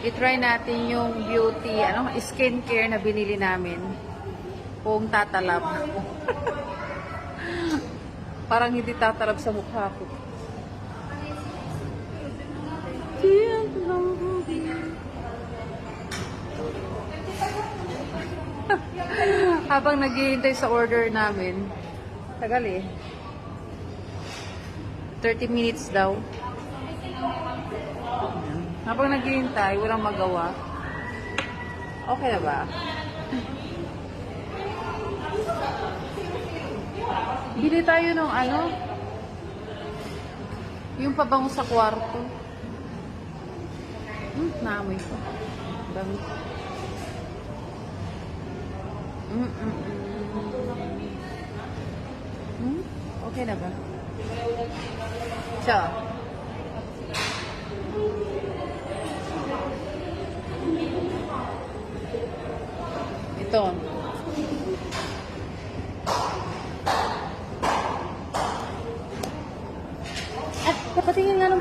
I-try natin yung beauty, skincare na binili namin. Kung tatalab. Parang hindi tatalab sa mukha ko. Habang naghihintay sa order namin, tagal eh. 30 minutes daw. Habang naghihintay, walang magawa. Okay na ba? Bili tayo ng yung pabango sa kwarto. Naamoy ko. Dami. Okay na ba? Siya. Ito. At kapatingin nga